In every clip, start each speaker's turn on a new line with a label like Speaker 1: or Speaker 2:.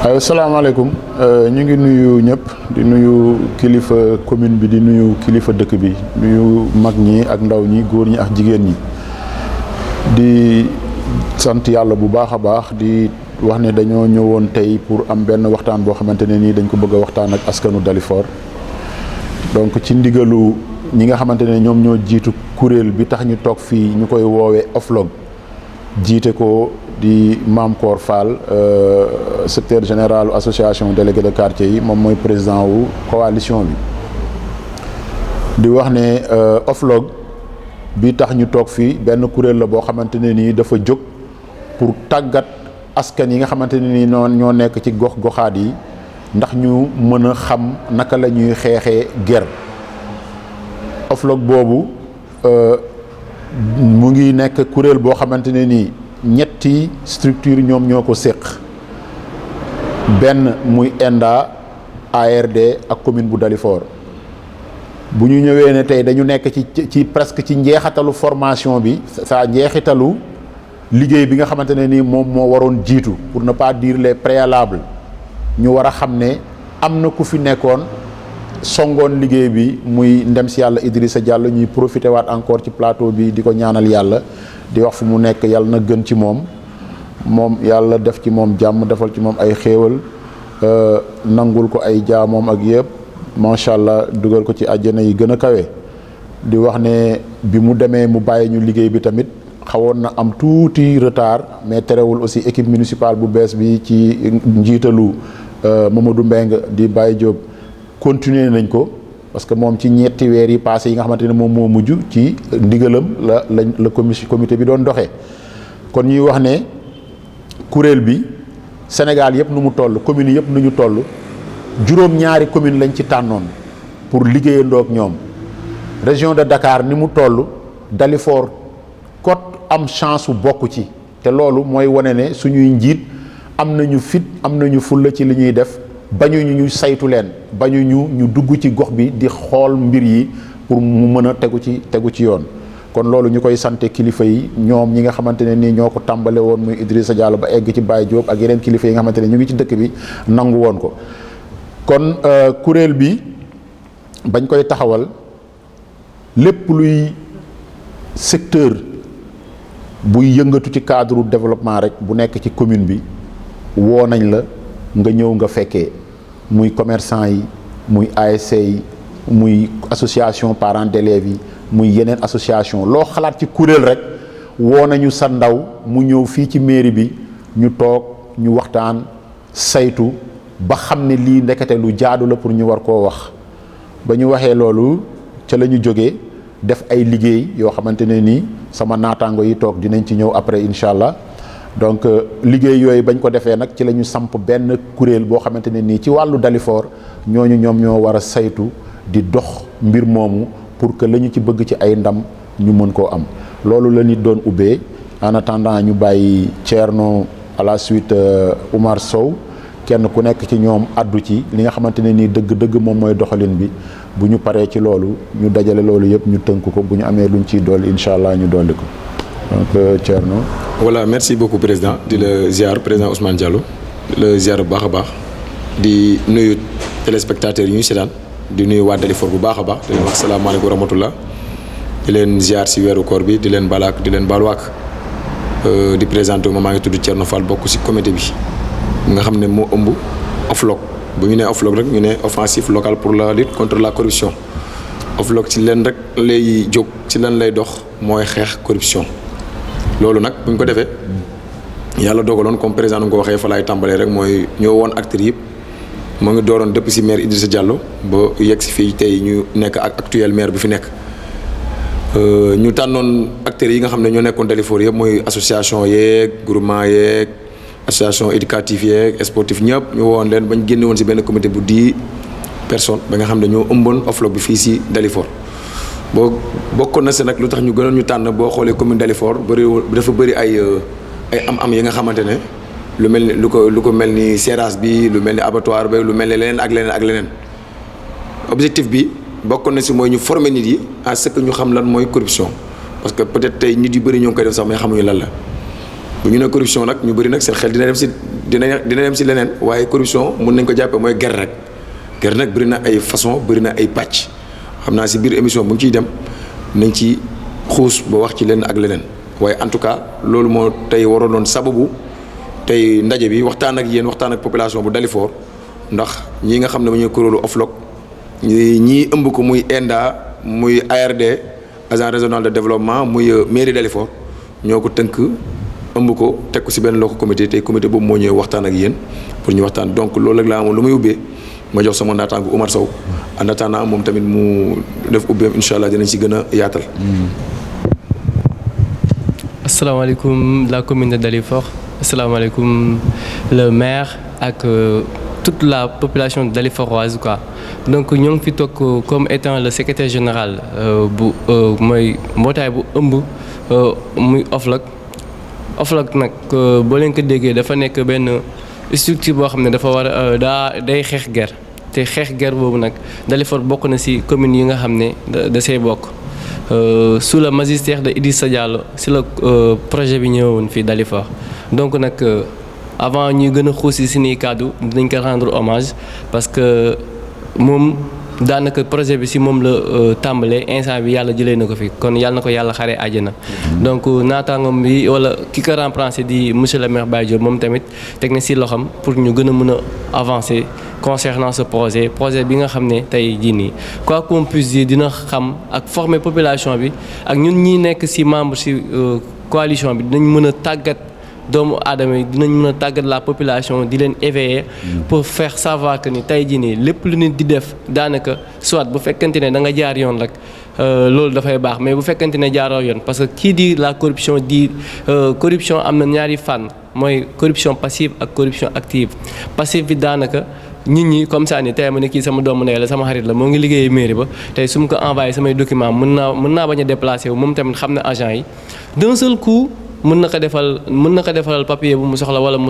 Speaker 1: salaamaaleykum ñu ngi nuyu ñëpp di nuyu kilifa commune bi di nuyu kilifa dëkk bi nuyu mag ñi ak ndaw ñi góor ñi ak jigéen ñi di sant yàlla bu baax a baax di wax ne dañoo ñëwoon tey pour am benn waxtaan boo xamante ne nii dañ ko bëgg a waxtaan ak askanu Dalifort donc ci ndigalu ñi nga xamante ne ñoom ñoo jiitu kuréel bi tax ñu toog fii ñu koy woowee OFLOG jiite ko di Mame Cor Fall secrétaire général association délégué de quartier yi moom mooy président wu coalition bi di wax ne OFLOG bi tax ñu toog fii benn kuréel la boo xamante ne nii dafa jóg pour tàggat askan yi nga xamante ne nii ñoo nekk ci gox-goxaat yi ndax ñu mën a xam naka la ñuy xeexee guerre. OFLOG boobu mu ngi nekk kuréel boo xamante ne nii ñetti structure ñoom ñoo ko séq benn muy ENDA ARD ak commune bu Dalifort bu ñu ñëwee ne tey dañu nekk ci presque ci njeexitalu formation bi saa njeexitalu liggéey bi nga xamante ne nii moom moo waroon jiitu pour ne pas dire les préalables ñu war a xam ne am na ku fi nekkoon songoon liggéey bi muy ndem si yàlla Idrissa Diallo ñuy profité waat encore ci plateau bi di ko ñaanal yàlla di wax fu mu nekk yàlla na gën ci moom yàlla def ci moom jàmm defal ci moom ay xéewal nangul ko ay jaamoom ak yëpp macha allah dugal ko ci àjjana yi gën a kawe. di wax ne bi mu demee mu bàyyi ñu liggéey bi tamit xawoon na am tuuti retard mais terewul aussi équipe municipale bu bees bi ci njiitalu Mamadou Mbengue di Baye Diop continuer nañ ko parce que moom ci ñetti weer yi passé yi nga xamante ne moom moo mujj ci ndigalam la comité bi doon doxee. kon ñuy wax ne kuréel bi Sénégal yëpp nu mu toll communes yëpp nu ñu toll juróom-ñaari commune lañ ci tànnoon pour liggéeyandoo ak ñoom région de Dakar ni mu toll Dalifort kot am chance su bokk ci te loolu mooy wane ne suñuy njiit am nañu fit am nañu fulla ci li ñuy def bañuñu ñu saytu leen bañuñu ñu dugg ci gox bi di xool mbir yi pour mu mën a tegu ci yoon. kon loolu ñu koy sante kilifa yi ñoom ñi nga xamante ne nii ñoo ko tàmbale woon muy Idrissa Diallo ba egg ci Baye Diop ak yeneen kilifa yi nga xamante ne ñu ngi ci dëkk bi nangu woon ko. kon kuréel bi bañ koy taxawal lépp luy secteur buy yëngatu ci cadre développement rek bu nekk ci commune bi woo nañ la nga ñëw nga fekkee muy commerçant yi muy ASC yi muy association parents d'élèves yi muy yeneen association loo xalaat ci kuréel rek woo nañu sa ndaw mu ñëw fii ci mairie bi ñu toog ñu waxtaan saytu ba xam ne lii ndekete lu jaadu la pour ñu war koo wax ba ñu waxee loolu ca la ñu jógee def ay liggéey yoo xamante ne nii sama naataango yi toog dinañ ci ñëw après incha allah donc liggéey yooyu bañ ko defee nag ci la ñu samp benn kuréel boo xamante ne nii ci wàllu Dalifort ñooñu ñoom ñoo war a saytu di dox mbir moomu pour que la ñu ci bëgg ci ay ndam ñu mën koo am loolu la nit doon ubbee en attendant ñu bàyyi Thierno à la suite Oumar Sow kenn ku nekk ci ñoom addu ci li nga xamante ne nii dëgg-dëgg moom mooy doxalin bi bu ñu paree ci loolu ñu dajale loolu yëpp ñu tënk ko bu ñu amee luñ ciy dolli incha allah ñu dolli ko donc Thierno.
Speaker 2: voilà merci beaucoup président di la ziar président Ousmane Diallo di la ziar bu baax a baax di nuyu téléspectateurs yi ñu seetaan di nuyu waa Dalifort bu baax a baax di leen wax salaamaaleykum wa rahmatullah di leen ziar si weeru koor bi di leen balaak di leen baaluwaak di présenté wu maa ngi tudd Thierno Fall bokk si comité bi nga xam ne moo ëmb OFLOG bu ñu nee OFLOG rek ñu ne offensive locale pour la lutte contre la corruption OFLOG ci leen rek lay jóg ci lan lay dox mooy xeex corruption loolu nag bu ñu ko defee yàlla dogaloon comme président nu nga ko waxee fa laay tàmbalee rek mooy ñoo woon acteurs yëpp mu ngi dooroon depuis si maire Idrissa Diallo ba yegg si fii tey ñu nekk ak actuel maire bi fi nekk ñu tànnoon acteurs yi nga xam ne ñoo nekkoon Dalifort yëpp mooy association yeeg groupement yeeg association éducative yeeg sportif ñëpp ñu woon leen bañ génne woon si benn comité bu 10 personnes ba nga xam ne ñoo ëmboon OFLOG bi fii si Dalifort boo bokkoon na si nag lu tax ñu gënoon ñu tànn boo xoolee commune Dalifort dafa bëri ay am yi nga xamante ne lu mel ni lu ko mel ni serrage bi lu mel ni abattoir ba lu mel ni leneen ak leneen objectif bi bokkoon na si mooy ñu former nit yi à ce que ñu xam lan mooy corruption parce que peut-être tey nit yu bëri ñoo ngi koy def sax mais xamuñu lan la bu ñu ne corruption nag ñu bëri nag seen xel dina dem si dina dem si leneen waaye corruption mun nañ ko jàppee mooy ger rek ger nag bëri na ay façon bëri na ay pàcc xam naa si biir émission bu ñu ciy dem nañ ci xuus ba wax ci lenn ak leneen waaye en tout cas loolu moo tey waroon doon sababu tey ndaje bi waxtaan ak yéen waxtaan ak population bu Dalifort ndax ñii nga xam ne ñooy kuréelu OFLOC ñii ëmb ko muy ENDA muy ARD agent régional de développement muy mairie Dalifort ñoo ko tënk ëmb ko teg ko si benn loxo comité tey comité boobu moo ñëw waxtaan ak yéen pour ñu waxtaan donc loolu rek laa amoon lu muy ubbee ma jox sama naataango Oumar Sow en attendant moom tamit mu def ubbeem incha allah dinañ si gën a yaatal.
Speaker 3: asalaamaaleykum la commune de Dalifort asalaamaaleykum le maire ak toute la population dalifortoise quoi donc ñoo ngi fi toog comme étant le secrétaire général bu mooy mbootaay bu ëmb muy OFLOC nag boo leen ko déggee dafa nekk benn structure boo xam ne dafa war a day xeex guerre te xeex guerre boobu nag Dalifort bokk na ci communes yi nga xam ne da see bokk sous le magistère de Idrissa Diallo si la projet bi ñëwoon fii Dalifort donc nag avant ñuy gën a xuus si suñuy kàddu dinañ ko rendre hommage parce que moom daanaka projet bi si moom la tàmbalee instant bi yàlla jëlee na ko fi kon yàlla na ko yàlla xaree àjjana donc naataangoom bi wala ki ko remplacé di monsieur le maire Baye Diop moom tamit teg na si loxam pour ñu gën a mën a avancer concernant ce projet bi nga xam ne tey jii nii quoi qu'on puisse dire dina xam ak former population bi ak ñun ñi nekk si membre si coalition bi dinañ mën a tàggat doomu aadama yi dinañ mën a tàggat la population di leen éveiller pour faire savoir que ni tey jii nii lépp lu nit di def daanaka soit bu fekkante ne da nga jaar yoon rek loolu dafay baax mais bu fekkante ne jaaroo yoon parce que kii di la corruption corruption am na ñaari fànn mooy corruption passive ak corruption active passive bi daanaka nit ñi comme ça ni tey ma ne kii sama doomu ndey la sama xarit la moo ngi liggéeyee mairie ba tey su ma ko envoyé samay document mën naa bañ a déplacé wu moom tamit xam ne agent yi d'un seul coup mën na ko defal papier bu mu soxla wala mu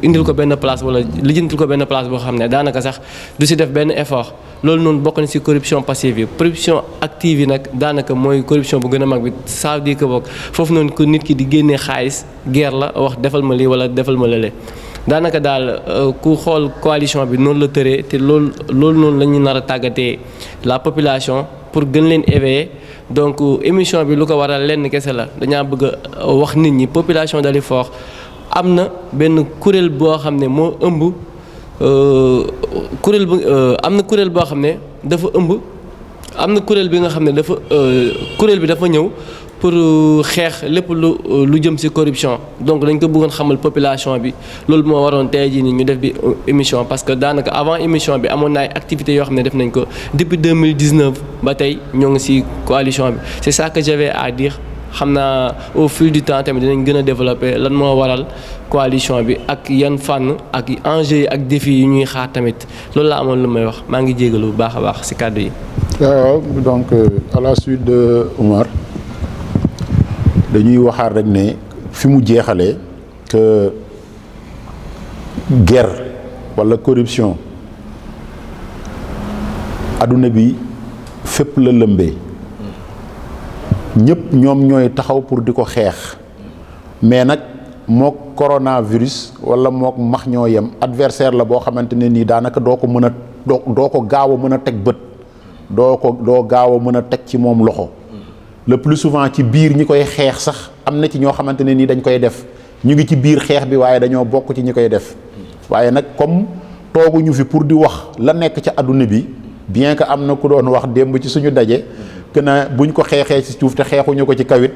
Speaker 3: indil ko benn place wala lijjantil ko benn place boo xam ne daanaka sax du si def benn effort loolu noonu bokk na si corruption passive yi corruption active yi nag daanaka mooy corruption bu gën a mag bi ça veut dire que bokk foofu noonu ko nit ki di génnee xaalis guerre la wax defal ma lii wala defal ma lële daanaka daal ku xool coalition bi noonu la tëree te loolu noonu la ñu nar a tàggatee la population pour gën leen éveiller donc émission bi lu ko waral lenn kese la dañaa bëgg a wax nit ñi population Dalifort am na benn kuréel boo xam ne moo ëmb am na kuréel boo xam ne dafa ëmb am na kuréel bi nga xam ne dafa kuréel bi dafa ñëw pour xeex lépp lu jëm ci corruption donc dañ ko bëggoon xamal population bi loolu moo waroon tey jii nii ñu def bi émission parce que daanaka avant émission bi amoon na ay activités yoo xam ne def nañ ko depuis 2019 ba tey ñoo ngi ci coalition bi c'est ça que j'avais à dire xam naa au fil du temps tamit dinañ gën a développer lan moo waral coalition bi ak yan fànn ak enjeux yi ak défis yi ñuy xaar tamit loolu laa amoon lu may wax maa ngi jégalu bu baax a baax ci kàddu yi.
Speaker 1: waaw donc à la suite de Oumar dañuy waxaat rek ne fi mu jeexalee que guerre walla corruption adduna bi fépp la lëmbee ñëpp ñoom ñooy taxaw pour di ko xeex mais nag mook coronavirus walla mook max ñoo yem adversaire la boo xamante ne nii daanaka doo ko mën a doo ko gaaw a mën a teg bët doo gaaw a mën a teg ci moom loxo le plus souvent ci biir ñi koy xeex sax am na ci ñoo xamante ne nii dañ koy def ñu ngi ci biir xeex bi waaye dañoo bokk ci ñi koy def waaye nag comme tooguñu fi pour di wax la nekk ca adduna bi bien que am na ku doon wax démb ci suñu daje que na buñ ko xeexee ci suuf te xeexuñu ko ci kawit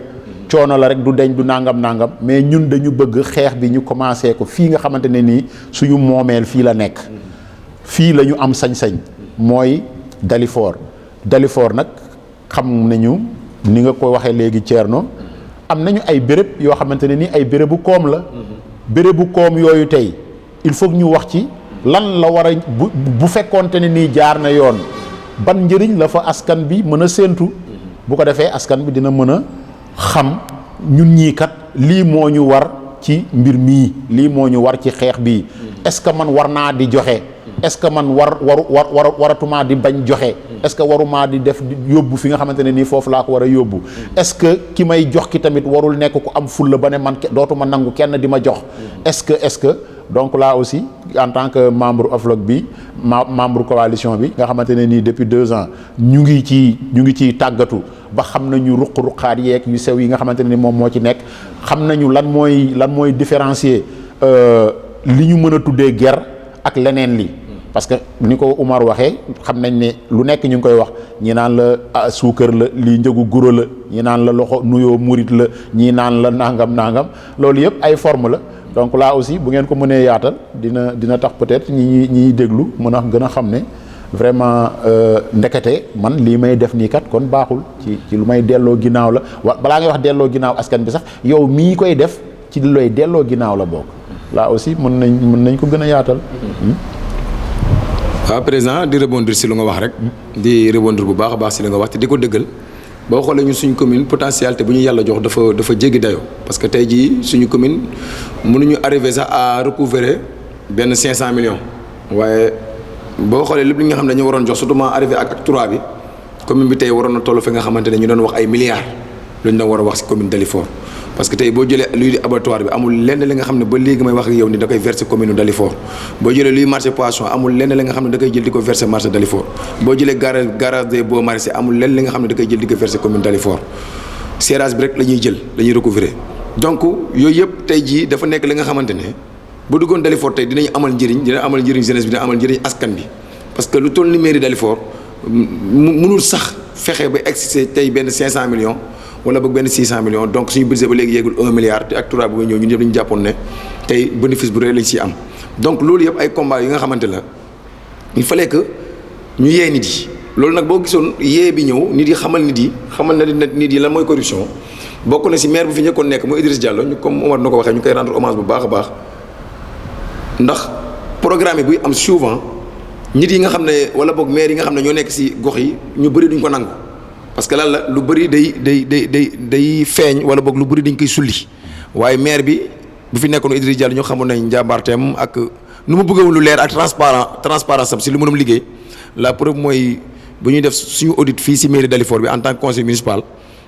Speaker 1: coono la rek du deñ du nangam mais ñun dañu bëgg xeex bi ñu commencé ko fii nga xamante ne nii suñu moomeel fii la nekk fii la ñu am sañ-sañ mooy Dalifort nag xam nañu ni nga ko waxee léegi Thierno am nañu ay béréb yoo xamante ne ni ay bérébu koom la bérébu koom yooyu tey il faut ñu wax ci lan la war a bu fekkoonte ne nii jaar na yoon ban njëriñ la fa askan bi mën a séentu bu ko defee askan bi dina mën a xam ñun ñii kat lii moo ñu war ci mbir mii lii moo ñu war ci xeex bii est-ce que man war naa di joxe est-ce que man waratumaa di bañ joxe est-ce que warumaa di def yóbbu fi nga xamante ne nii foofu laa ko war a yóbbu est-ce que ki may jox ki tamit warul nekk ku am fulla ba ne man dootuma nangu kenn di ma jox est-ce que donc là aussi en tant que membre OFLOC bi membre coalition bi nga xamante ne nii depuis 2 ans ñu ngi ciy tàggatu ba xam nañu ruq-ruqaat yeeg yu sew yi nga xamante ne ni moom moo ci nekk xam nañu lan mooy différencier li ñu mën a tuddee guerre ak leneen li parce que ni ko Oumar waxee xam nañ ne lu nekk ñu ngi koy wax ñi naan la suukar la lii njëgu guro la ñi naan la loxo nuyoo murit la ñii naan la nangam loolu yëpp ay forme la donc là aussi bu ngeen ko mënee yaatal dina tax peut-être ñi déglu mën a gën a xam ne vraiment ndekete man lii may def nii kat kon baaxul ci lu may delloo ginnaaw la balaa ngay wax delloo ginnaaw askan bi sax yow mii koy def ci looy delloo ginnaaw la bokk là aussi mën nañ ko gën a yaatal.
Speaker 2: waaw président di rebondir si lu nga wax rek. di rebondir bu baax a baax si lu nga wax te di ko dëggal boo xoolee ñun suñu commune potentialité bu ñu yàlla jox dafa jéggi dayoo parce que tey jii suñu commune mënuñu arriver sax à recouvrer benn 500 millions waaye boo xoolee lépp li nga xam ne dañu waroon jox surtout arrivé ak acte 3 bi commune bi tey waroon na toll fi nga xamante ne ñu doon wax ay milliards lañ doon war a wax si commune Dalifort parce que tey boo jëlee luy di abattoir bi amul lenn li nga xam ne ba léegi may wax ak yow ni da koy verser commune Dalifort boo jëlee luy marché poisson amul lenn li nga xam ne da koy jël di ko verser marché Dalifort boo jëlee garage des Beaux Maraîchers amul lenn li nga xam ne da koy jël di ko verser commune Dalifort serrage bi rek la ñuy jël la ñuy recouvrer donc yooyu yëpp tey jii dafa nekk li nga xamante ne bu duggoon Dalifort tey dina amal njëriñ jeunesse bi dina amal njëriñ askan bi parce que lu toll ni mairie Dalifort mënul sax fexe ba excès tey benn 500 millions wala boog benn 600 millions donc suñu budget ba léegi yeegul 1 milliard te ak 3 bu nga ñëw ñun ñëpp dañu jàppoon ne tey bénéfice bu rëy lañ ciy am donc loolu yëpp ay combat yi nga xamante la il fallait que ñu yee nit yi loolu nag boo gisoon yee bi ñëw nit yi xamal na nit yi lan mooy corruption bokk na si maire bu fi njëkkoon nekk mooy Idriss Diallo ñu comme Omar na ko waxee ñu koy rendre hommage bu baax a baax ndax programme yi buy am souvent nit yi nga xam ne wala boog maire yi nga xam ne ñoo nekk si gox yi ñu bëri duñ ko nangu parce que lan la lu bëri day feeñ wala boog lu bëri dañ koy sulli waaye maire bi bu fi nekkoon Idriss Diallo ñu xamoon nañ njàmbaarteem ak nu mu bëggoon lu leer ak transparence am si lu mënum liggéey la preuve mooy bu ñuy def suñu audit fii si mairie Dalifort bi en tant que conseil municipal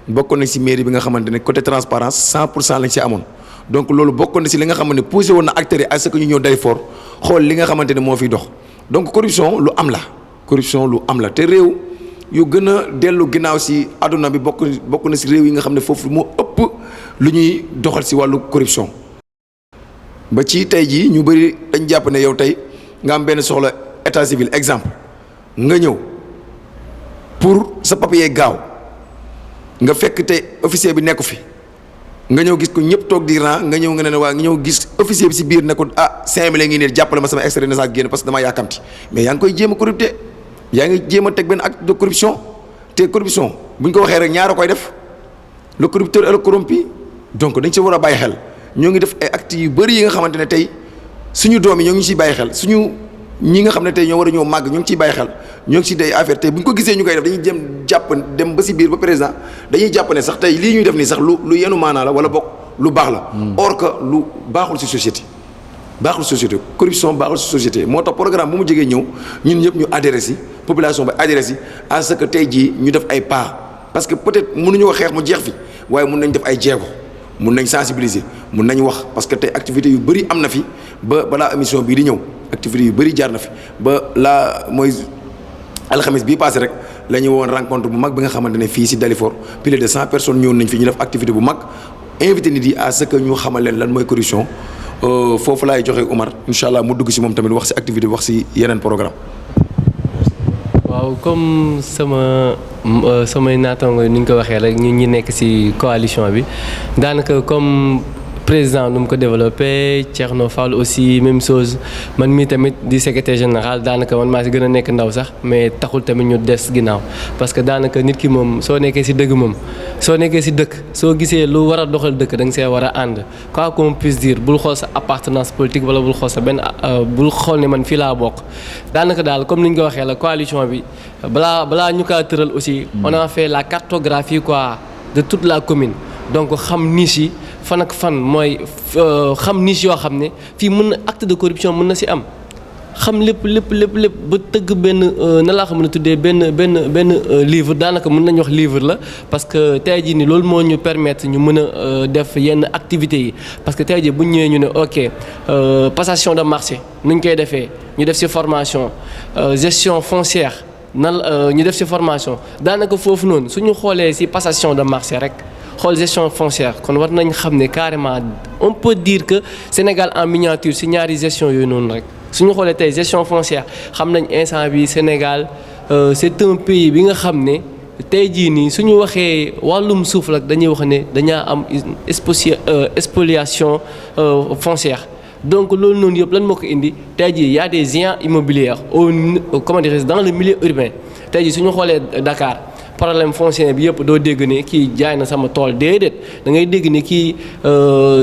Speaker 2: bokkoon nañ si mairie bi nga xamante ne côté transparence 100% lañ si amoon donc loolu bokkoon na si li nga xamante ne poussé woon na acteurs yi à ce que ñu ñëw Dalifort xool li nga xamante ne moo fiy dox donc corruption lu am la te réew yu gën a dellu ginnaaw si àdduna bi bokk na si réew yi nga xam ne foofu moo ëpp lu ñuy doxal si wàllu corruption ba ci tey jii ñu bëri dañ jàpp ne yow tey nga am benn soxla état civil exemple nga ñëw pour sa papier gaaw nga fekk tey officier bi nekku fi nga ñëw gis ko ñëpp toog di rang nga ñëw nga ne waa nga ñëw gis officier bi si biir ne ko 5 000 ngi ne jàppale ma sama extrait de naissance génn parce que damaa yàkkamti mais yaa ngi koy jéem a corrupté yaa ngi jéem a teg benn acte de corruption te corruption bu ñu ko waxee rek ñaara koy def le corrupteur et le corrompu donc dañ si war a bàyyi xel ñoo ngi def ay actes yu bëri yi nga xamante ne tey suñu doom yi ñoo ngi ciy bàyyi xel suñu ñi nga xam ne tey ñoo war a ñëw màgg ñoo ngi ciy bàyyi xel ñoo ngi si day affaire tey bu ñu ko gisee ñu koy def dañuy jëm jàpp dem ba si biir ba président dañuy jàpp ne sax tey lii ñuy def nii sax lu yenu maanaa la wala bokk lu baax la or que lu baaxul si société corruption baaxul si société moo tax programme bu mu jegee ñëw ñun ñëpp ñu adhéré si population ba adhéré si à ce que tey jii ñu def ay pas parce que peut-être mënuñu ko xeex mu jeex fi waaye mun nañ def ay jéego mun nañ sensibiliser mun nañ wax parce que tey activités yu bëri am na fi ba balaa émission bii di ñëw activités yu bëri jaar na fi ba laa mooy alxames bii passé rek la ñu woon rencontre bu mag bi nga xamante ne fii si Dalifort plus de 100 personnes ñëw nañ fi ñu def activité bu mag invité nit yi à ce que ñu xamal leen lan mooy corruption foofu laay joxe Omar incha allah mu dugg si moom tamit wax si activité wax si yeneen programme.
Speaker 3: waaw comme samay naataango ni ñu ko waxee rek ñun ñi nekk ci coalition bi daanaka comme président nu mu ko développé Thierno Fall aussi même chose man mii tamit di secrétaire général daanaka man maa ci gën a nekk ndaw sax mais taxul tamit ñu des ginnaaw parce que daanaka nit ki moom soo nekkee ci dëgg moom soo nekkee ci dëkk soo gisee lu war a doxal dëkk da nga see war a ànd quoi qu'on puisse dire bul xool sa appartenance politique wala bul xool sa benn bul xool ne man fii laa bokk daanaka daal comme ni ñu ko waxee la coalition bi balaa ñu kaa tëral aussi on a fait la cartographie quoi de toute la commune donc xam niche yi fan ak fan mooy xam niche yoo xam ne fii mën na acte de corruption mën na ci am xam lépp ba tëgg benn na laa ko mën a tuddee benn livre daanaka mën nañu wax livre la parce que tey jii ni loolu moo ñu permettre ñu mën a def yenn activités yi parce que tey jii bu ñu ñëwee ñu ne ok passation de marché nu ñu koy defee ñu def ci formation gestion foncière nan ñu def ci formation daanaka foofu noonu suñu xoolee ci passation de marché rek xool gestion foncière kon war nañ xam ne carrément on peut dire que Sénégal en miniature ci ñaari gestion yooyu noonu rek suñu xoolee tey gestion foncière xam nañ instant bi Sénégal c'est un pays bi nga xam ne tey jii nii suñu waxee wàllum suuf rek dañuy wax ne dañaa am spoliation foncière donc loolu noonu yëpp lan moo ko indi tey jii y a des géants immobiliers comment dire dans le milieu urbain tey jii suñu xoolee Dakar problème foncier bi yëpp doo dégg ne kii jaay na sama tool déedéet da ngay dégg ne kii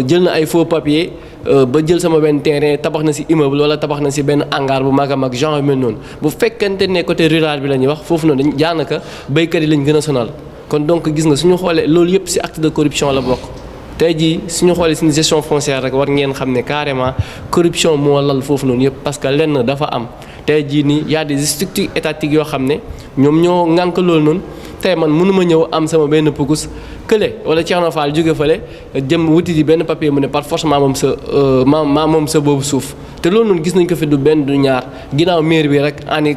Speaker 3: jël na ay faux papier ba jël sama benn terrain tabax na ci immeuble wala tabax na ci benn hangar bu mag a mag genre mel noonu bu fekkente ne côté rural bi la ñuy wax foofu noonu dañ daanaka béykat yi lañ gën a sonal kon donc gis nga suñu xoolee loolu yëpp ci acte de corruption la bokk tey jii suñu xoolee suñu gestion foncière rek war ngeen xam ne carrément corruption moo lal foofu noonu yëpp parce que lenn dafa am tey jii nii y a des structures étatiques yoo xam ne ñoom ñoo ŋànk loolu noonu tey man mënuma ñëw am sama benn pukus kële wala Thierno Fall jóge fële jëm wuti di benn papier mu ne par force maa moom sa maa moom sa boobu suuf te loolu noonu gis nañ ko fi du benn du ñaar ginnaaw maire bi rek ani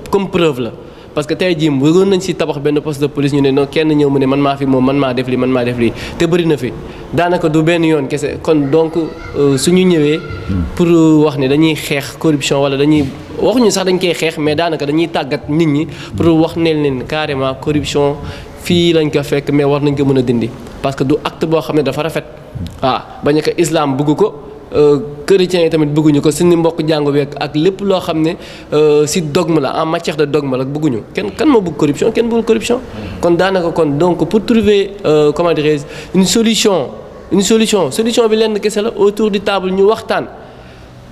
Speaker 3: comme preuve la parce que tey jii bëggoon nañ ci tabax benn poste de police ñu ne non kenn ñëw mu ne man maa fi moom man maa def lii te bëri na fi daanaka du benn yoon kese kon donc suñu ñëwee pour wax ne dañuy xeex corruption wala dañuy waxuñu sax dañ koy xeex mais daanaka dañuy tàggat nit ñi pour wax ne leen carrément corruption fii lañ ko fekk mais war nañ ko mën a dindi parce que du acte boo xam ne dafa rafet waaw bañ ko islam bëgg ko chrétiens yi tamit bëgguñu ko suñu mbokk jàngu bi ak lépp loo xam ne ci dogme la en matière de dogme la bëgguñu kan moo bëgg corruption kenn bëggul corruption kon daanaka kon donc pour trouver comment dirais-je une solution bi lenn kese la autour du table ñu waxtaan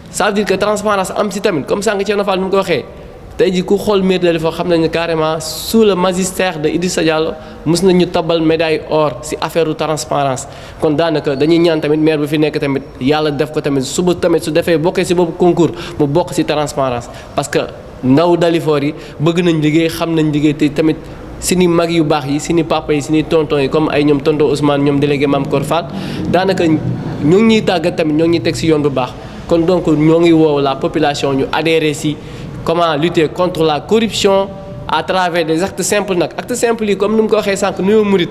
Speaker 3: ça veut dire que transparence am ci tamit comme sànq Thierno Fall nu mu ko waxee tey jii ku xool mairie de Dalifort xam nañu carrément sous le magistère de Idrissa Diallo mos nañu tabal médaille or ci affaire de transparence kon daanaka dañuy ñaan tamit maire bi fi nekk tamit yàlla def ko tamit suba tamit su defee bokkee ci boobu concours mu bokk ci transparence parce que ndaw Dalifort yi bëgg nañ liggéey xam nañ liggéey te tamit suñu mag yu baax yi suñu papa yi suñu tonton yi comme ay ñoom tonton Ousmane ñoom délégué Mame Kor Fall daanaka ñoo ngi ñuy tàggat tamit ñoo ngi ñuy teg ci yoon bu baax kon donc ñoo ngi woow la population ñu adhérer ci comment lutter contre la corruption à travers des actes simples nag actes simples yi comme ni mu ko waxee sànq nuyoo murit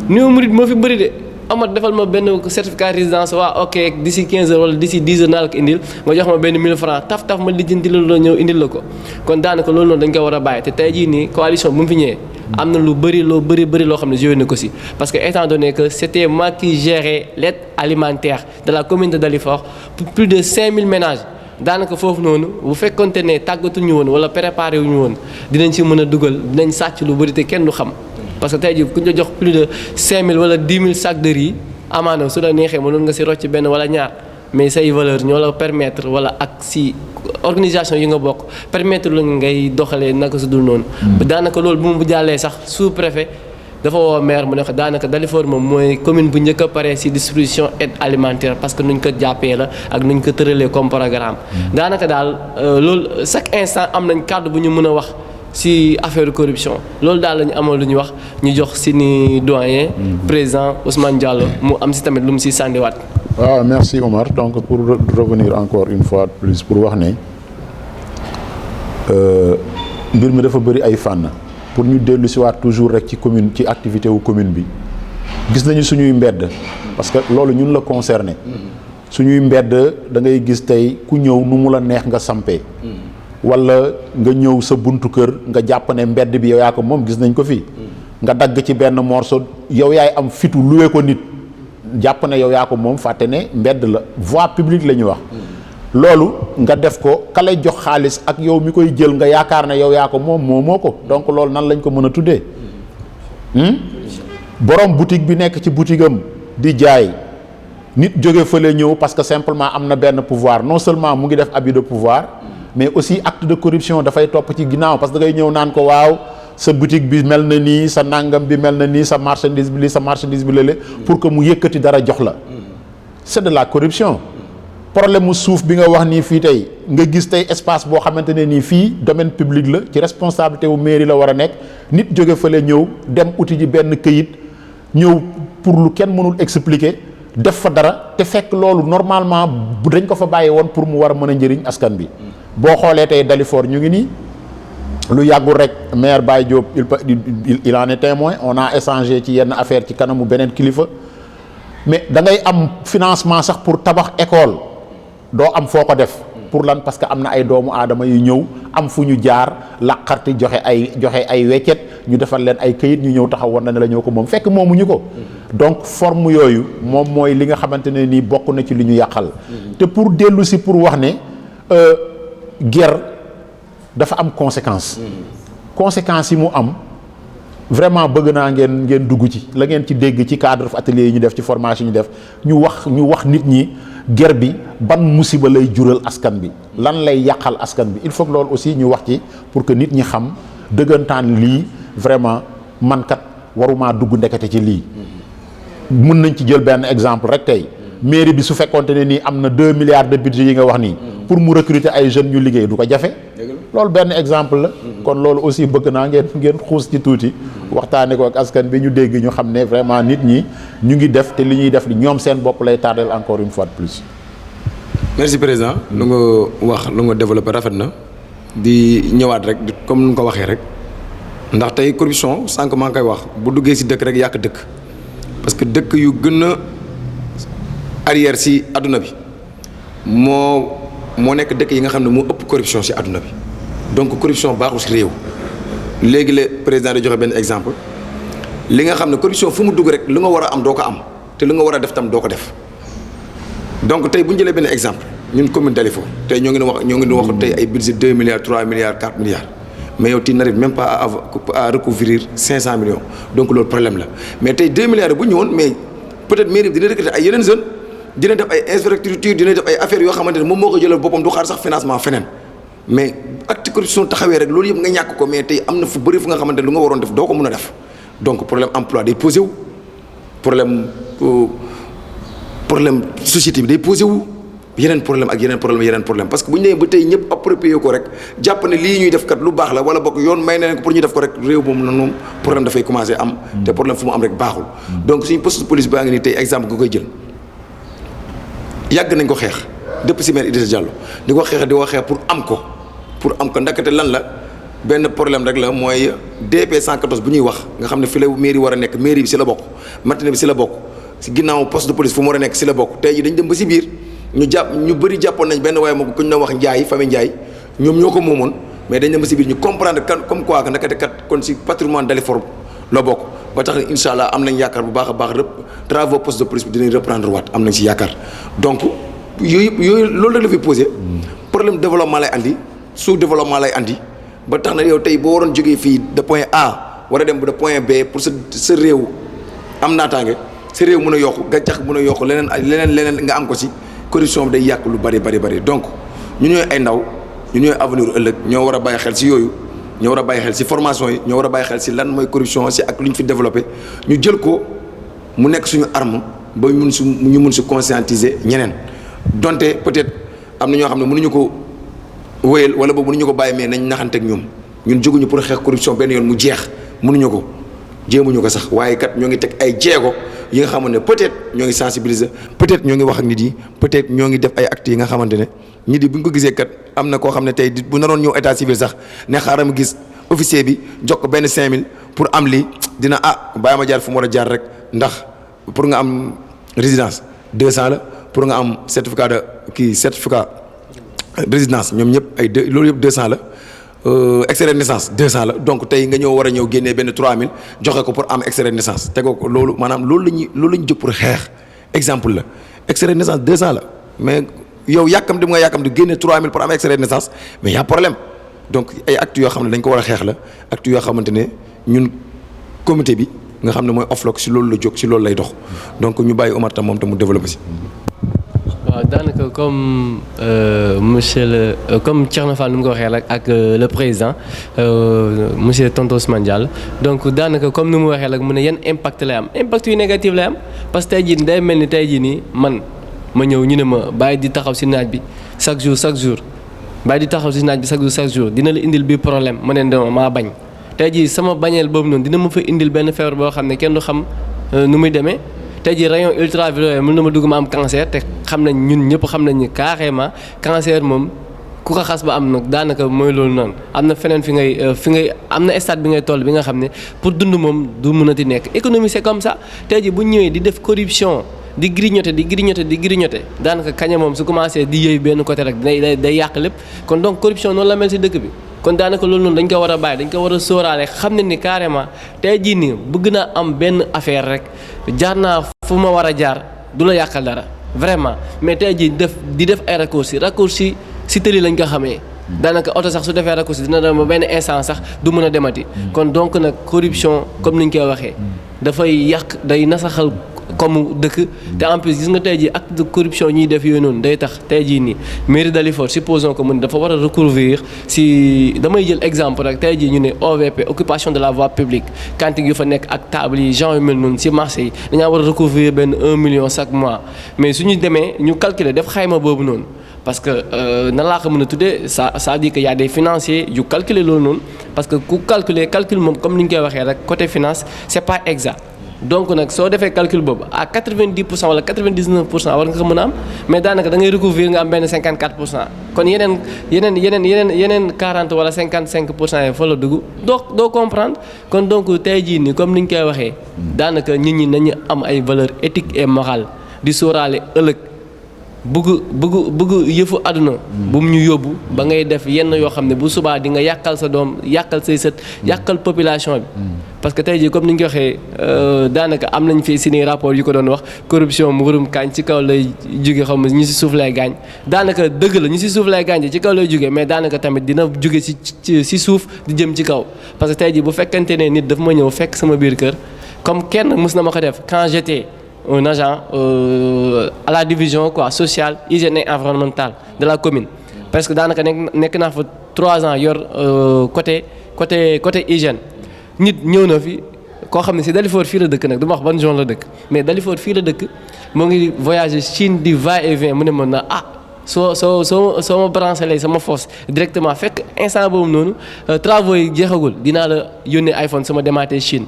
Speaker 3: moo fi bëri de Amad defal ma benn certificat résidence waa ok d'ici 15 heures wala d'ici 10 heures naa la ko indil nga jox ma benn 1000 francs taf ma lijjanti la ñëw indil la ko kon daanaka loolu noonu dañ ko war a bàyyi te tey jii nii coalition bu mu fi ñëwee am na lu bëri loo xam ne joué na ko si parce que étant donné que c'était moi qui gérais l'aide alimentaire de la commune de Dalifort pour plus de 5000 ménages daanaka foofu noonu bu fekkonte ne tàggatuñu woon wala préparé wuñu woon dinañ ci mën a dugal dinañ sàcc lu bëri te kenn du xam parce que tey jii ku ñu jox plus de 5000 wala 10 000 sacs de riz amaana su la neexee mënoon nga si rocc benn wala ñaar mais say valeur ñoo la permettre wala ak si organisation yi nga bokk permettre la ngay doxalee naka su dul noonu. daanaka loolu bu mu jàllee sax sous préfet dafa woo maire mu ne ko daanaka Dalifort moom mooy commune bu njëkk a pare si distribution aide alimentaire parce que nuñ ko jàppee la ak nuñ ko tëralee comme programme. daanaka daal loolu chaque instant am nañ kàddu bu ñu mën a wax si affaire corruption loolu daal la ñu amoon lu ñu wax ñu jox si ni doyen. président Ousmane Diallo mu am si tamit lu mu si sànniwaat.
Speaker 1: waaw merci Omar donc pour revenir encore une fois de plus pour wax ne mbir mi dafa bëri ay fànn. pour ñu dellu si waat toujours rek ci commune ci activité wu commune bi gis nañu suñuy mbedd parce que loolu ñun la concerné suñuy mbedd da ngay gis tey ku ñëw nu mu la neex nga sampee wala nga ñëw sa buntu kër nga jàpp ne mbedd bi yow yaa ko moom gis nañ ko fii nga dagg ci benn morceau yow yaay am fitu loué ko nit jàpp ne yow yaa ko moom fàtte ne mbedd la voie publique la ñuy wax loolu nga def ko ka lay jox xaalis ak yow mi koy jël nga yaakaar ne yow yaa ko moom moomoo ko donc loolu nan lañ ko mën a tuddee borom boutique bi nekk ci boutique am di jaay nit jóge fële ñëw parce que simplement am na benn pouvoir non seulement mu ngi def abus de pouvoir mais aussi acte de corruption dafay topp ci ginnaaw parce que da ngay ñëw naan ko waaw sa boutique bi mel na nii sa nangam bi mel na nii sa marchandise bi lii sa marchandise bi lële pour que mu yëkkati dara jox la c'est de la corruption problème mu suuf bi nga wax nii fii tey nga gis tey espace boo xamante ne nii fii domaine public la ci responsabilité wu mairie la war a nekk nit jóge fële ñëw dem uti ji benn këyit ñëw pour lu kenn mënul expliquer def fa dara te fekk loolu normalement bu dañ ko fa bàyyi woon pour mu war a mën a njëriñ askan bi. boo xoolee tey Dalifort ñu ngi nii lu yàggul rek maire Baye Diop il en est témoin on a échangé ci yenn affaire ci kanamu beneen kilifa mais da ngay am financement sax pour tabax école doo am foo ko def pour lan parce que am na ay doomu aadama yu ñëw am fu ñu jaar laqarti joxe ay weccet ñu defal leen ay këyit ñu ñëw taxaw war na ne la ñoo ko moom fekk moomuñu ko. donc forme yooyu moom mooy li nga xamante ne nii bokk na ci li ñu yàqal. te pour dellu si pour wax ne guerre dafa am conséquence. conséquences yi mu am vraiment bëgg naa ngeen dugg ci la ngeen ci dégg ci cadre atelier yi ñu def ci formation ñu def ñu wax nit ñi guerre bi ban musiba lay jural askan bi lan lay yàqal askan bi il faut que loolu aussi ñu wax ci pour que nit ñi xam dëggantaan lii vraiment man kat waruma dugg ndekete ci lii. mën nañ ci jël benn exemple rek tey mairie bi su fekkonte ne nii am na 2 milliards de budget yi nga wax nii. pour mu recruter ay jeunes ñu liggéey du ko jafe. loolu benn exemple la. kon loolu aussi bëgg naa ngeen xuus ci tuuti. waxtaane ko ak askan bi ñu dégg ñu xam ne vraiment nit ñi ñu ngi def te li ñuy def li ñoom seen bopp lay tardel encore une fois de plus.
Speaker 2: merci président lu nga wax lu nga développé rafet na di ñëwaat rek comme nu nga ko waxee rek ndax tey corruption sànq maa ngi koy wax bu duggee si dëkk rek yàq dëkk parce que dëkk yu gën a arrière si adduna bi moo nekk dëkk yi nga xam ne moo ëpp corruption si adduna bi donc corruption baaxul si réew. léegi la président di joxe benn exemple li nga xam ne corruption fu mu dugg rek lu nga war a am doo ko am te lu nga war a def tam doo ko def donc tey bu ñu jëlee benn exemple ñun commune Dalifort tey ñoo ngi wax tey ay budget 2 milliards 3 milliards 4 milliards mais yow tu n'arrives même pas à recouvrir 500 millions donc loolu problème la mais tey 2 milliards bu ñëwoon mais peut-être mairie bi dina recruter ay yeneen jeunes dina def ay infrastructure dina def ay affaires yoo xamante ne moom moo ko jëlal boppam du xaar sax financement feneen mais acte corruption taxawee rek loolu yëpp nga ñàkk ko mais tey am na fu bëri fu nga xamante ne lu nga waroon def doo ko mën a def donc problème emploi day posé wu problème société bi day posé wu yeneen problème parce que bu ñu nee ba tey ñëpp approprié ko rek jàpp ne lii ñuy def kat lu baax la wala bokk yoon may na leen ko pour ñu def ko rek réew moom noonu moom problème dafay commencé am te problème fu mu am rek baaxul donc suñu poste de police baa ngi nii tey exemple nga koy jël yàgg nañ ko xeex depuis si maire Idrissa Diallo di ko xeex pour am ko ndakate lan la benn problème rek la mooy DP 114 bu ñuy wax nga xam ne fi la mairie war a nekk mairie bi si la bokk matinée bi si la bokk si ginnaaw poste de police fu mu war a nekk si la bokk tey ji dañ dem ba si biir ñu bëri jàppoon nañ benn waaye moom ku ñu doon wax Ndiaye famille Ndiaye ñoom ñoo ko moomoon mais dañ dem ba si biir ñu comprendre comme quoi que ndakate kat kon si patrimoine Dalifort la bokk ba tax incha allah am nañ yaakaar bu baax a baax travaux poste de police bi dinañ reprendre waat am nañ si yaakaar donc yooyu loolu rek la fi posé problème développement lay andi sous développement lay andi ba tax na yow tey boo waroon jógee fii de point A war a dem de point B pour sa réew am naataange sa réew mën a yokku gàncax mën a yokku leneen nga am ko si corruption bi day yàq lu bari donc ñu ñooy ay ndaw ñu ñooy avenir ëllëg ñoo war a bàyyi xel si yooyu ñoo war a bàyyi xel si formation yi ñoo war a bàyyi xel si lan mooy corruption si ak lu ñu fi développé ñu jël ko mu nekk suñu arme ba ñu mun si conscientiser ñeneen donte peut-être am na ñoo xam ne mënuñu ko wéyal wala boobu mënuñu ko bàyyi mais nañ naxanteeg ñun jóguñu pour xeex corruption benn yoon mu jeex mënuñu ko jéemuñu ko sax waaye kat ñoo ngi teg ay jéego yi nga xamante ne peut-être ñoo ngi sensibiliser peut-être ñoo ngi wax ak nit yi peut-être ñoo ngi def ay actes yi nga xamante ne nit yi bu ñu ko gisee kat am na koo xam ne tey bu naroon ñëw état civil sax ne xaaral ma gis officier bi jox ko benn 5000 pour am lii dina bàyyi ma jaar fu mu war a jaar rek ndax pour nga am résidence 200 la pour nga am certificat résidence ñoom ñëpp loolu yëpp 200 la extrait de naissance 200 la donc tey nga war a ñëw génnee benn 3000 joxe ko pour am extrait de naissance tegoo ko loolu maanaam loolu la ñu jóg pour xeex exemple la extrait de naissance 200 la mais yow yàkkamti mu nga yàkkamti génne 3000 pour am extrait de naissance mais y a problème donc ay actes yoo xam ne dañ ko war a xeex la actes yoo xamante ne ñun comité bi nga xam ne mooy OFLOC si loolu la jóg si loolu lay dox donc ñu bàyyi Omar tam moom tam mu développé si.
Speaker 3: waaw daanaka comme comme Thierno Fall nu mu ko waxee rek ak le président monsieur Tonton Ousmane Diallo donc daanaka comme ni mu waxee rek mu ne yan impact lay am impact yu négatif lay am parce que tey jii day mel ni tey jii nii man ma ñëw ñu ne ma bàyyi di taxaw si naaj bi chaque jour bàyyi di taxaw si naaj bi chaque jour dina la indil bi problème ma ne dama maa bañ tey jii sama bañeel boobu noonu dina ma fa indil benn feebar boo xam ne kenn du xam nu muy demee tey jii rayon ultraviolet mën na ma dugg ma am cancer te xam nañ ñun ñëpp xam nañ ni carrément cancer moom ku ko xas ba am nag daanaka mooy loolu noonu am na feneen fi ngay am na stade bi ngay toll bi nga xam ne pour dund moom du mënati nekk économie c'est comme ça tey jii bu ñëwee di def corruption di grignoter daanaka kaña moom su commencé di yëy benn côté rek day yàq lépp kon donc corruption noonu la mel ci dëkk bi kon daanaka loolu noonu dañ ko war a bàyyi dañ ko war a sóoraale xam ne ni carrément tey jii nii bëgg naa am benn affaire rek jaar naa fu ma war a jaar du la yàqal dara vraiment mais tey jii di def ay raccourci si tëli lañ ko xamee daanaka oto sax su defee raccourci dina dem ba benn instant sax du mën a demati kon donc nag corruption comme niñ koy waxee dafay yàq day nasaxal comme dëkk te en plus gis nga tey jii acte de corruption ñuy def yooyu noonu day tax tey jii nii mairie Dalifort supposons que dafa war a recouvrir si damay jël exemple rek tey jii ñu ne OVP occupation de la voie publique cantine yu fa nekk ak table yi gens yu mel noonu si marché yi dañaa war a recouvrir benn 1 million chaque mois mais suñu demee ñu calculer def xayma boobu noonu parce que nan laa ko mën a tuddee ça veut dire que y a des financiers yu calculer loolu noonu parce que ku calcul moom comme ni ñu koy waxee rek côté finance c'est pas exact donc nag soo defee calcul boobu à 90% wala 99% war nga ko mën a am mais daanaka da ngay recouvrir nga am benn 54% kon yeneen 40 wala 55% yi fa la dugg doo comprendre kon donc tey jii nii comme ni ñu koy waxee daanaka nit ñi nañu am ay valeurs éthiques et morales di sóoraale ëllëg bëgg yëfu àdduna bu mu ñu yóbbu ba ngay def yenn yoo xam ne bu subaa di nga yàqal sa doom yàqal say sët yàqal population bi parce que tey jii comme ni ñu ko waxee daanaka am nañ fi seeni rapport yu ko doon wax corruption murum kaañ ci kaw lay jóge xam ñu si suuf lay gaañ daanaka dëgg la ñu si suuf lay gaañ ci kaw lay jóge mais daanaka tamit dina jóge si suuf di jëm ci kaw parce que tey jii bu fekkente ne nit daf ma ñëw fekk sama biir kër comme kenn mës na ma ko def quand j'étais un agent à la division sociale, hygiène et environnementale de la commune. Parce que daanaka nekk naa fa 3 ans yor côté hygiène nit ñëw na fi koo xam ne si Dalifort fii la dëkk nag du ma wax ban zone la dëkk mais Dalifort fii la dëkk moo ngi voyager Chine di va et vient mu ne ma na soo ma branché lay sama force directement fekk instant boobu noonu travaux yi jeexagul dinaa la yónnee iPhone sama demaatee Chine.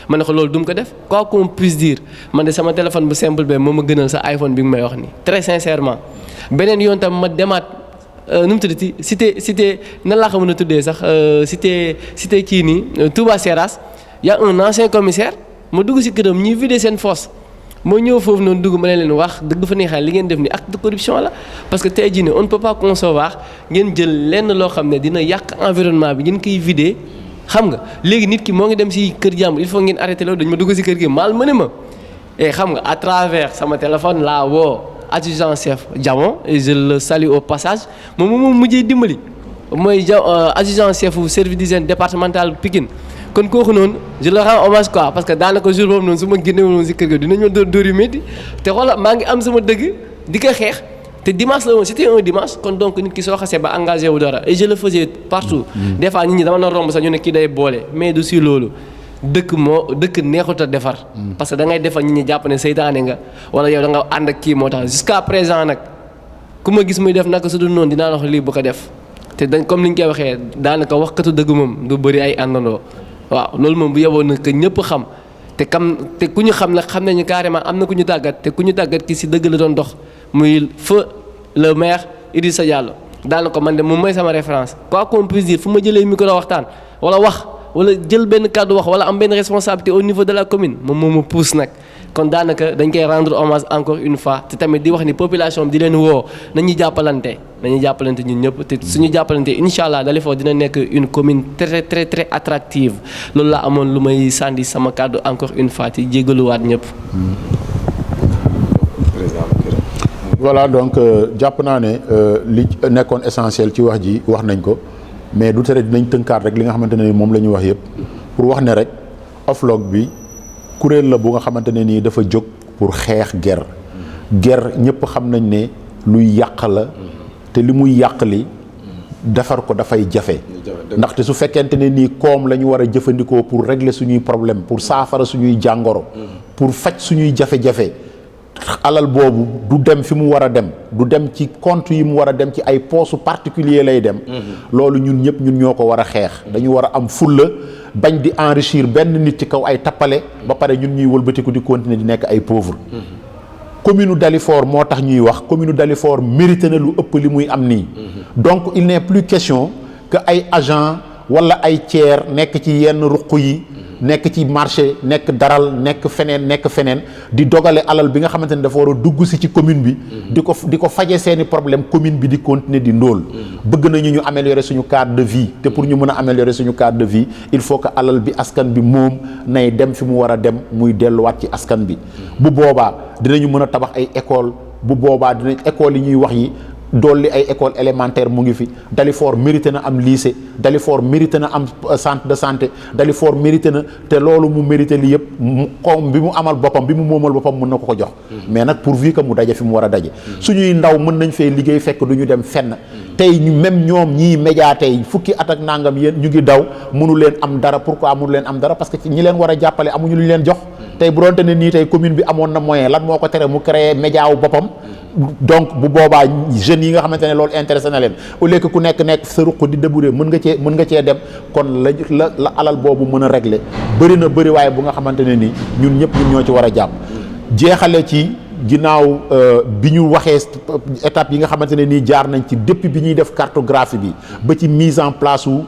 Speaker 3: ma ne ko loolu du mu ko def quoi qu'on puisse dire man de sama téléphone bu simple be moo ma gënal sa iPhone bi nga may wax nii très sincèrement beneen yoon tam ma demaat nu mu tuddati cité nan laa ko mën a tuddee sax cité kii nii Touba Seras y a un ancien commissaire ma dugg si këram ñuy vider seen fosse moo ñëw foofu noonu dugg ma ne leen wax dëgg fa neexee li ngeen def ni acte de corruption la parce que tey jii nii on ne peut pas concevoir ngeen jël lenn loo xam ne dina yàq environnement bi ngeen koy vider. xam nga léegi nit ki moo ngi dem si kër jàmbur il faut ngeen arrêté loolu dañu ma dugg si kër gi mal mëne ma et xam nga à travers sama téléphone laa woo adjudant chef Diamon et je le salue au passage moom mujjee dimbali mooy adjudant chef service d'hygiène départemental Pikine kon kooku noonu je le rends hommage quoi parce que daanaka jour boobu noonu su ma génnewoon noonu si kër gi dinañ ma dóor yu métti te xoolal maa ngi am sama dëgg di ko xeex te dimanche la woon c'était un dimanche kon donc nit ki soo xasee ba engagé wu dara et je le faisais partout des fois nit ñi dama na romb sax ñu ne kii day boole mais du si loolu dëkk neexut a defar parce que da ngay defar nit ñi jàpp ne seytaane nga wala yow da nga ànd ak kii moo tax jusqu'à présent nag ku ma gis muy def naka su dul noonu dinaa wax lii bu ko def te dañ comme ni ñu koy waxee daanaka waxkatu dëgg moom du bëri ay àndandoo waaw loolu moom bu yeboon na que ñëpp xam te ku ñu xam nag xam nañu carrément am na ku ñu tàggat te ku ñu tàggat ki si dëgg la doon dox muy feu le maire Idrissa Diallo daanaka man de moom mooy sama référence quoi qu'on puisse dire fu ma jëlee micro waxtaan wala wax wala jël benn kàddu wax wala am benn responsabilité au niveau de la commune moom moo ma pousse nag kon daanaka dañ koy rendre hommage encore une fois te tamit di wax ni population bi di leen woo nañu jàppalante ñun ñëpp te suñu jàppalante incha allah Dalifort dina nekk une commune très très très attractive loolu laa amoon lu may sànni sama kàddu encore une fois te jégaluwaat ñëpp.
Speaker 1: voilà donc jàpp naa ne li nekkoon essentiel ci wax ji wax nañ ko mais du tere dinañ tënkaat rek li nga xamante ne ni moom la ñu wax yëpp pour wax ne rek OFLOG bi kuréel la bu nga xamante ne nii dafa jóg pour xeex guerre ñëpp xam nañ ne luy yàq la te li muy yàq li defar ko dafay jafe ndaxte su fekkente ne nii koom la ñu war a jëfandikoo pour régler suñuy problème pour saafara suñuy jàngoro pour faj suñuy jafe-jafe alal boobu du dem fi mu war a dem, du dem ci compte yi mu war a dem, ci ay poste particulier lay dem. loolu ñun ñëpp ñun ñoo ko war a xeex. dañu war a am fulla bañ di enrichir benn nit ci kaw ay tappale ba pare ñun ñuy wëlbatiku di continuer di nekk ay pauvre. commune Dalifort moo tax ñuy wax commune Dalifort mérité na lu ëpp li muy am nii. donc il n'est plus question que ay agent wala ay tiers nekk ci yenn ruq yi. nekk ci marché nekk daral nekk feneen di dogale alal bi nga xamante ne dafa war a dugg si ci commune bi. di ko faje seeni problème commune bi di continuer di ndóol. bëgg nañu ñu améliorer suñu cadre de vie te pour ñu mën a améliorer suñu cadre de vie il faut que alal bi askan bi moom nay dem fi mu war a dem muy delluwaat ci askan bi. bu boobaa dinañu mën a tabax ay école bu boobaa dinañ école yi ñuy wax yi. dolli ay école élémentaire mu ngi fi Dalifort mérité na am lycée Dalifort mérité na am centre de santé Dalifort mérité na te loolu mu mérité li yëpp comme bi mu amal boppam bi mu moomal boppam mën na ko jox mais nag pourvu que mu daje fi mu war a daje suñuy ndaw mën nañ fee liggéey fekk du ñu dem fenn tey ñu même ñoom ñii média tey fukki at ak nangam yéen ñu ngi daw mënu leen am dara pourquoi mënu leen am dara parce que ñi leen war a jàppale amuñu lu ñu leen jox tey bu doonte ne nii tey commune bi amoon na moyen lan moo ko tere mu créer média wu boppam donc bu boobaa jeunes yi nga xamante ne loolu intéressé na leen au lieu que ku nekk sa ruq di débrouiller mën nga cee dem kon la alal boobu mën a régler bëri waaye bu nga xamante ne nii ñun ñëpp ñun ñoo ci war a jàpp jeexale ci ginnaaw bi ñu waxee étape yi nga xamante ne nii jaar nañ ci depuis bi ñuy def cartographie bi ba ci mise en place u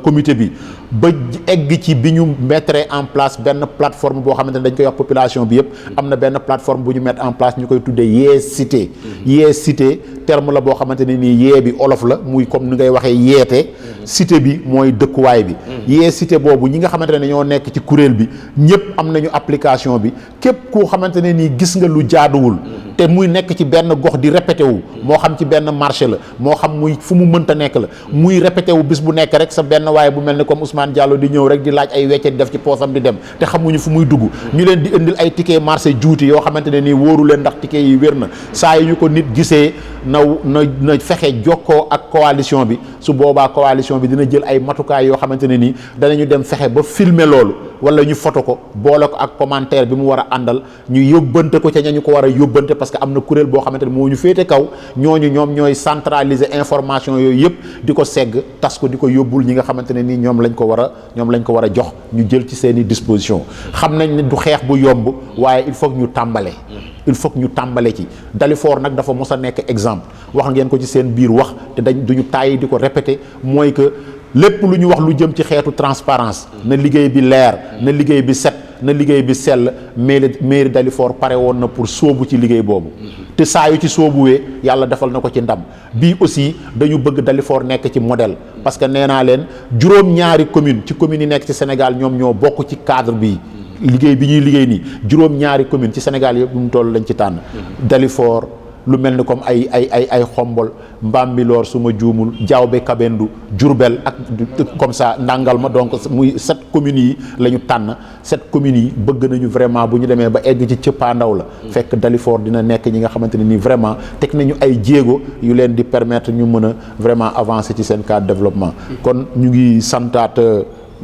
Speaker 1: comité bi ba egg ci bi ñu mettre en place benn plateforme boo xamante ne dañ koy wax population bi yëpp am na benn plateforme bu ñu mettre en place ñu koy tuddee Yee Cité Yee Cité terme la boo xamante ne nii yee bi olof la muy comme ni ngay waxee yeete cité bi mooy dëkkuwaay bi Yee Cité boobu ñi nga xamante ne ñoo nekk ci kuréel bi ñëpp am nañu application bi képp koo xamante ne nii gis nga lu jaaduwul te muy nekk ci benn gox di répété wu moo xam ci benn marché la moo xam muy fu mu mënta nekk la muy répété wu bis bu nekk rek sa benn waaye bu mel ni comme Ousmane Diallo di ñëw rek di laaj ay wecce di def ci poosam di dem te xamuñu fu muy dugg ñu leen di indil ay ticket marché juuti yoo xamante ne nii wóoru leen ndax ticket yi wér na saa yi ñu ko nit gisee na fexe jokkoo ak coalition bi su boobaa coalition bi dina jël ay matukaay yoo xamante ne nii danañu dem fexe ba filmer loolu wala ñu photo ko boole ko ak commentaire bi mu war a àndal ñu yóbbante ko ca ña ñu ko war a yóbbante parce que am na kuréel boo xamante ne moo ñu féete kaw ñooñu ñoom ñooy centraliser information yooyu yëpp di ko segg tas ko di ko yóbbul ñi nga xamante ne nii ñoom lañ ko war a jox ñu jël ci seeni disposition xam nañ ne du xeex bu yomb waaye il faut que ñu tàmbale ci Dalifort nag dafa mos a nekk exemple wax ngeen ko ci seen biir wax te duñu tàyyi di ko répéter mooy que lépp lu ñu wax lu jëm ci xeetu transparence na liggéey bi leer na liggéey bi set na liggéey bi sell mairie Dalifort pare woon na pour sóobu ci liggéey boobu te saa yu ci sóobuwee yàlla defal na ko ci ndam bii aussi dañu bëgg Dalifort nekk ci modèle parce que nee naa leen juróom-ñaari commune ci communes yi nekk ci Sénégal ñoom ñoo bokk ci cadre bii liggéey bi ñuy liggéey nii juróom-ñaari commune ci Sénégal yëpp mu toll lañ ci tànn Dalifort lu mel ni comme ay Xombol Mbambilor su ma juumul Diaobé Kabendou Diourbel ak comme ça ndàngal ma donc muy 7 communes yi la ñu tànn 7 communes yi bëgg nañu vraiment bu ñu demee ba egg ci cëppaandaw la fekk Dalifort dina nekk ñi nga xamante ne nii vraiment teg nañu ay jéego yu leen di permettre ñu mën a vraiment avancer ci seen cadre de développement kon ñu ngi santaat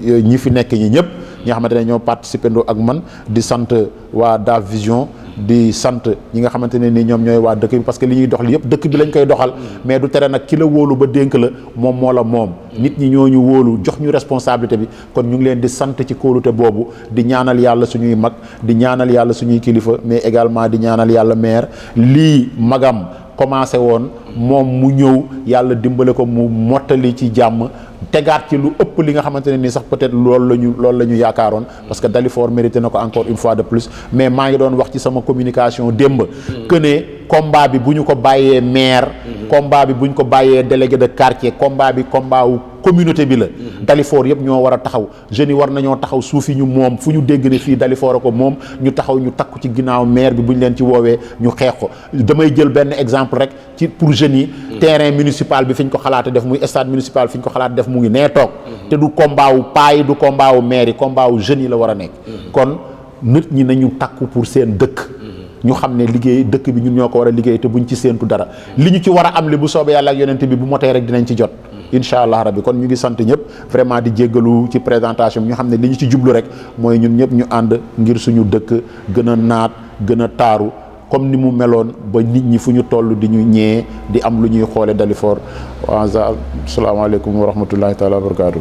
Speaker 1: ñi fi nekk ñi ñëpp ñi nga xamante ne ñoo participé ndoo ak man di sant waa DAF Vision di sant ñi nga xamante ne ni ñoom ñooy waa dëkk bi parce que li ñuy doxal yëpp dëkk bi lañ koy doxal mais du tere nag ki la wóolu ba dénk la moom moo la moom nit ñi ñoo ñu wóolu jox ñu responsabilité bi kon ñu ngi leen di sant ci kóolute boobu di ñaanal yàlla suñuy mag di ñaanal yàlla suñuy kilifa mais également di ñaanal yàlla maire lii magam commencé woon moom mu ñëw yàlla dimbale ko mu mottali ci jàmm tegaat ci lu ëpp li nga xamante ne nii sax peut-être loolu la ñu yaakaaroon parce que Dalifort mérité na ko encore une fois de plus mais maa ngi doon wax ci sama communication démb que ne combat bi bu ñu ko bàyyee maire combat bi bu ñu ko bàyyee délégué de quartier combat bi combat wu communauté bi la Dalifort yëpp ñoo war a taxaw jeunes yi war nañoo taxaw suufi ñu moom fu ñu dégg ne fii Dalifort a ko moom ñu taxaw ñu takku ci ginnaaw maire bi bu ñu leen ci woowee ñu xeex ko damay jël benn exemple rek ci pour jeunes yi terrain municipal bi fi ñu ko xalaate def muy stade municipal fi ñu ko xalaate def mu ngi nee toog te du combat wu paa yi du combat wu maire yi combat wu jeunes yi la war a nekk kon nit ñi nañu takku pour seen dëkk ñu xam ne liggéey dëkk bi ñun ñoo ko war a liggéey te buñ ci séentu dara li ñu ci war a am li bu soobee yàlla ak yonent bi bu motee rek dinañ ci jot incha allah rabbi kon ñu ngi sant ñëpp vraiment di jéggalu ci présentation bi ñu xam ne li ñu ci jublu rek mooy ñun ñëpp ñu ànd ngir suñu dëkk gën a naat gën a taaru comme ni mu meloon ba nit ñi fu ñu toll di ñu ñee di am lu ñuy xoole Dalifort. Wa salaamaaleykum wa rahmatullahi taala wa barakaatu.